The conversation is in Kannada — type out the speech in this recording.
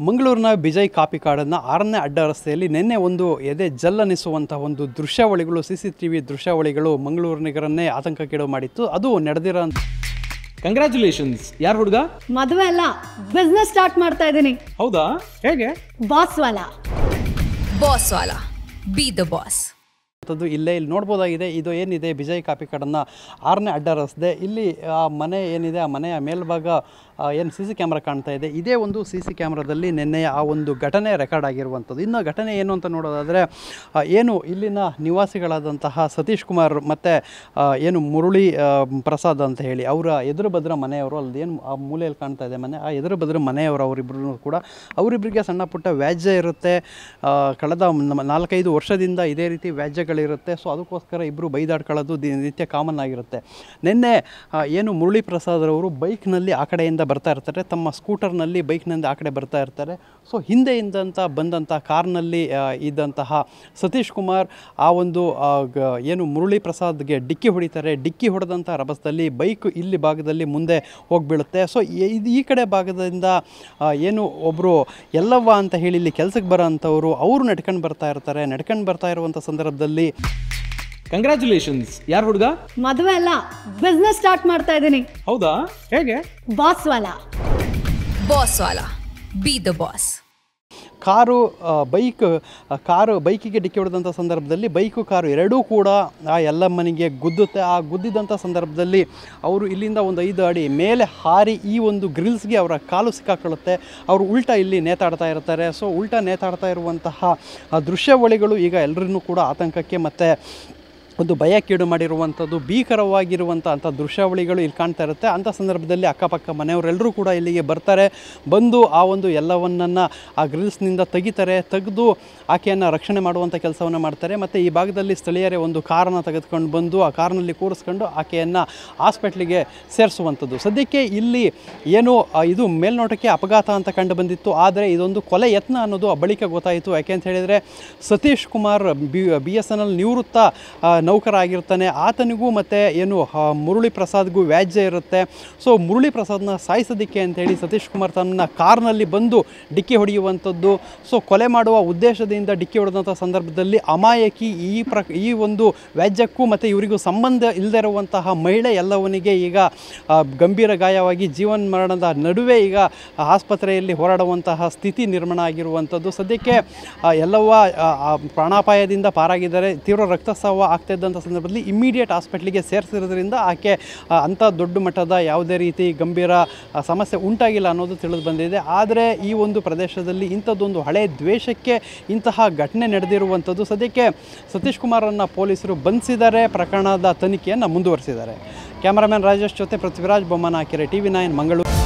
ಮಂಗಳೂರಿನ ಬಿಜೈ ಕಾಪಿ ಕಾಡನ್ನು 6ನೇ ಅಡ್ಡ ರಸ್ತೆಯಲ್ಲಿ ನಿನ್ನೆ ಒಂದು ಎದೆ ಜಲ್ಲನಿಸುವಂಥ ಒಂದು ದೃಶ್ಯಾವಳಿಗಳು CCTV ದೃಶ್ಯಾವಳಿಗಳು ಮಂಗಳೂರು ನಗರನ್ನೇ ಆತಂಕಕ್ಕೀಡು ಮಾಡಿತ್ತು. ಅದು ನಡೆದಿರೋ ಕಂಗ್ರ್ಯಾಚುಲೇಷನ್ಸ್. ಯಾರು ಹುಡುಗ? ಮದುವೆ ಅಲ್ಲ, ಬಿಸ್ನೆಸ್ ಸ್ಟಾರ್ಟ್ ಮಾಡ್ತಾ ಇದ್ದೀನಿ. ಹೌದಾ? ಹೇಗೆ? Boss Vala B the boss. ಇಲ್ಲಿ ನೋಡ್ಬೋದಾಗಿದೆ. ಇದು ಏನಿದೆ ಬಿಜೈ ಕಾಪಿ ಕಾಡನ್ನು 6ನೇ ಅಡ್ಡ ರಸ್ತೆ. ಇಲ್ಲಿ ಆ ಮನೆ ಏನಿದೆ, ಆ ಮನೆಯ ಮೇಲ್ಭಾಗ ಏನು CC ಕ್ಯಾಮ್ರಾ ಕಾಣ್ತಾ ಇದೆ. ಇದೇ ಒಂದು CC ಕ್ಯಾಮ್ರಾದಲ್ಲಿ ನಿನ್ನೆ ಆ ಒಂದು ಘಟನೆ ರೆಕಾರ್ಡ್ ಆಗಿರುವಂಥದ್ದು. ಇನ್ನು ಘಟನೆ ಏನು ಅಂತ ನೋಡೋದಾದರೆ, ಏನು ಇಲ್ಲಿನ ನಿವಾಸಿಗಳಾದಂತಹ ಸತೀಶ್ ಕುಮಾರ್ ಮತ್ತು ಏನು ಮುರಳಿ ಪ್ರಸಾದ್ ಅಂತ ಹೇಳಿ ಅವರ ಎದುರು ಬದ್ರ ಮನೆಯವರು, ಅಲ್ಲಿ ಏನು ಆ ಮೂಲೆಯಲ್ಲಿ ಕಾಣ್ತಾ ಇದೆ ಮನೆ, ಆ ಎದುರು ಬದ್ರ ಮನೆಯವರು ಅವರಿಬ್ಬರು ಕೂಡ ಅವರಿಬ್ಬರಿಗೆ ಸಣ್ಣ ಪುಟ್ಟ ವ್ಯಾಜ್ಯ ಇರುತ್ತೆ. ಕಳೆದ 4-5 ವರ್ಷದಿಂದ ಇದೇ ರೀತಿ ವ್ಯಾಜ್ಯಗಳಿರುತ್ತೆ. ಸೊ ಅದಕ್ಕೋಸ್ಕರ ಇಬ್ಬರು ಬೈದಾಡ್ಕೊಳ್ಳೋದು ನಿತ್ಯ ಕಾಮನ್ ಆಗಿರುತ್ತೆ. ನಿನ್ನೆ ಏನು ಮುರಳಿ ಪ್ರಸಾದ್ ಅವರು ಬೈಕ್ನಲ್ಲಿ ಆ ಕಡೆಯಿಂದ ಬರ್ತಾ ಇರ್ತಾರೆ, ತಮ್ಮ ಸ್ಕೂಟರ್ನಲ್ಲಿ ಬೈಕ್ನಿಂದ ಆ ಕಡೆ ಬರ್ತಾ ಇರ್ತಾರೆ. ಸೊ ಹಿಂದೆಯಿಂದಂತ ಬಂದಂಥ ಕಾರ್ನಲ್ಲಿ ಇದ್ದಂತಹ ಸತೀಶ್ ಕುಮಾರ್ ಆ ಒಂದು ಏನು ಮುರಳಿ ಪ್ರಸಾದ್ಗೆ ಡಿಕ್ಕಿ ಹೊಡಿತಾರೆ. ಡಿಕ್ಕಿ ಹೊಡೆದಂಥ ರಭಸದಲ್ಲಿ ಬೈಕ್ ಇಲ್ಲಿ ಭಾಗದಲ್ಲಿ ಮುಂದೆ ಹೋಗಿಬೀಳುತ್ತೆ. ಸೊ ಈ ಕಡೆ ಭಾಗದಿಂದ ಏನು ಒಬ್ಬರು ಎಲ್ಲವ್ವ ಅಂತ ಹೇಳಿ ಇಲ್ಲಿ ಕೆಲಸಕ್ಕೆ ಬರೋ ಅಂಥವರು ಅವರು ನಡ್ಕೊಂಡು ಬರ್ತಾ ಇರ್ತಾರೆ. ನಡ್ಕೊಂಡು ಬರ್ತಾ ಇರುವಂಥ ಸಂದರ್ಭದಲ್ಲಿ ಕಂಗ್ರ್ಯಾಚುಲೇಷನ್ಸ್. ಯಾರು ಹುಡುಗ? ಮದುವೆ ಅಲ್ಲ, ಬಿಸ್ನೆಸ್ ಸ್ಟಾರ್ಟ್ ಮಾಡ್ತಾ ಇದ್ದೀನಿ. ಹೌದಾ? ಹೇಗೆ? Boss Vala B the boss. ಬೈಕಿಗೆ ಡಿಕ್ಕಿ ಹೊಡೆದಂಥ ಸಂದರ್ಭದಲ್ಲಿ ಬೈಕು ಕಾರು ಎರಡೂ ಕೂಡ ಆ ಎಲ್ಲಮ್ಮನಿಗೆ ಗುದ್ದುತ್ತೆ. ಆ ಗುದ್ದಿದಂಥ ಸಂದರ್ಭದಲ್ಲಿ ಅವರು ಇಲ್ಲಿಂದ ಒಂದು 5 ಅಡಿ ಮೇಲೆ ಹಾರಿ ಈ ಒಂದು ಗ್ರಿಲ್ಸ್ಗೆ ಅವರ ಕಾಲು ಸಿಕ್ಕಾಕೊಳ್ಳುತ್ತೆ. ಅವರು ಉಲ್ಟಾ ಇಲ್ಲಿ ನೇತಾಡ್ತಾ ಇರ್ತಾರೆ. ಸೊ ಉಲ್ಟಾ ನೇತಾಡ್ತಾ ಇರುವಂತಹ ದೃಶ್ಯಾವಳಿಗಳು ಈಗ ಎಲ್ಲರನ್ನೂ ಕೂಡ ಆತಂಕಕ್ಕೆ ಮತ್ತು ಒಂದು ಭಯಕ್ಕೀಡು ಮಾಡಿರುವಂಥದ್ದು, ಭೀಕರವಾಗಿರುವಂಥ ದೃಶ್ಯಾವಳಿಗಳು ಇಲ್ಲಿ ಕಾಣ್ತಾ ಇರುತ್ತೆ. ಅಂಥ ಸಂದರ್ಭದಲ್ಲಿ ಅಕ್ಕಪಕ್ಕ ಮನೆಯವರೆಲ್ಲರೂ ಕೂಡ ಇಲ್ಲಿಗೆ ಬರ್ತಾರೆ. ಬಂದು ಆ ಒಂದು ಎಲ್ಲವನ್ನನ್ನು ಆ ಗ್ರಿಲ್ಸ್ನಿಂದ ತೆಗೆದು ಆಕೆಯನ್ನು ರಕ್ಷಣೆ ಮಾಡುವಂಥ ಕೆಲಸವನ್ನು ಮಾಡ್ತಾರೆ. ಮತ್ತು ಈ ಭಾಗದಲ್ಲಿ ಸ್ಥಳೀಯರೇ ಒಂದು ಕಾರನ್ನು ತೆಗೆದುಕೊಂಡು ಬಂದು ಆ ಕಾರ್ನಲ್ಲಿ ಕೂರಿಸ್ಕೊಂಡು ಆಕೆಯನ್ನು ಹಾಸ್ಪಿಟ್ಲಿಗೆ ಸೇರಿಸುವಂಥದ್ದು. ಸದ್ಯಕ್ಕೆ ಇಲ್ಲಿ ಏನು ಇದು ಮೇಲ್ನೋಟಕ್ಕೆ ಅಪಘಾತ ಅಂತ ಕಂಡು ಬಂದಿತ್ತು, ಆದರೆ ಇದೊಂದು ಕೊಲೆ ಯತ್ನ ಅನ್ನೋದು ಬಳಿಕ ಗೊತ್ತಾಯಿತು. ಯಾಕೆ ಅಂತ ಹೇಳಿದರೆ ಸತೀಶ್ ಕುಮಾರ್ BSNL ನಿವೃತ್ತ ನೌಕರ ಆಗಿರ್ತಾನೆ. ಆತನಿಗೂ ಮತ್ತು ಏನು ಮುರಳಿ ಪ್ರಸಾದ್ಗೂ ವ್ಯಾಜ್ಯ ಇರುತ್ತೆ. ಸೊ ಮುರಳಿ ಪ್ರಸಾದ್ನ ಸಾಯಿಸೋದಕ್ಕೆ ಅಂತೇಳಿ ಸತೀಶ್ ಕುಮಾರ್ ತನ್ನ ಕಾರ್ನಲ್ಲಿ ಬಂದು ಡಿಕ್ಕಿ ಹೊಡೆಯುವಂಥದ್ದು. ಸೊ ಕೊಲೆ ಮಾಡುವ ಉದ್ದೇಶದಿಂದ ಡಿಕ್ಕಿ ಹೊಡೆದಂಥ ಸಂದರ್ಭದಲ್ಲಿ ಅಮಾಯಕಿ ಈ ಒಂದು ವ್ಯಾಜ್ಯಕ್ಕೂ ಮತ್ತು ಇವರಿಗೂ ಸಂಬಂಧ ಇಲ್ಲದೆ ಇರುವಂತಹ ಮಹಿಳೆ ಎಲ್ಲವನಿಗೆ ಈಗ ಗಂಭೀರ ಗಾಯವಾಗಿ ಜೀವನ ಮರಣದ ನಡುವೆ ಈಗ ಆಸ್ಪತ್ರೆಯಲ್ಲಿ ಹೋರಾಡುವಂತಹ ಸ್ಥಿತಿ ನಿರ್ಮಾಣ ಆಗಿರುವಂಥದ್ದು. ಸದ್ಯಕ್ಕೆ ಎಲ್ಲವ ಪ್ರಾಣಾಪಾಯದಿಂದ ಪಾರಾಗಿದ್ದಾರೆ. ತೀವ್ರ ರಕ್ತಸ್ರಾವ ಆಗ್ತಾ ಇದ್ದಂಥ ಸಂದರ್ಭದಲ್ಲಿ ಇಮ್ಮಿಡಿಯೇಟ್ ಹಾಸ್ಪಿಟ್ಲಿಗೆ ಸೇರಿಸಿರೋದ್ರಿಂದ ಆಕೆ ಅಂಥ ದೊಡ್ಡ ಮಟ್ಟದ ಯಾವುದೇ ರೀತಿ ಗಂಭೀರ ಸಮಸ್ಯೆ ಉಂಟಾಗಿಲ್ಲ ಅನ್ನೋದು ತಿಳಿದು ಬಂದಿದೆ. ಆದರೆ ಈ ಒಂದು ಪ್ರದೇಶದಲ್ಲಿ ಇಂಥದ್ದೊಂದು ಹಳೆಯ ದ್ವೇಷಕ್ಕೆ ಇಂತಹ ಘಟನೆ ನಡೆದಿರುವಂಥದ್ದು. ಸದ್ಯಕ್ಕೆ ಸತೀಶ್ ಕುಮಾರನ್ನು ಪೊಲೀಸರು ಬಂಧಿಸಿದ್ದಾರೆ, ಪ್ರಕರಣದ ತನಿಖೆಯನ್ನು ಮುಂದುವರಿಸಿದ್ದಾರೆ. ಕ್ಯಾಮರಾಮನ್ ರಾಜೇಶ್ ಜೊತೆ ಪೃಥ್ವಿರಾಜ್ ಬೊಮ್ಮನ ಕೆರೆ TV9 ಮಂಗಳೂರು.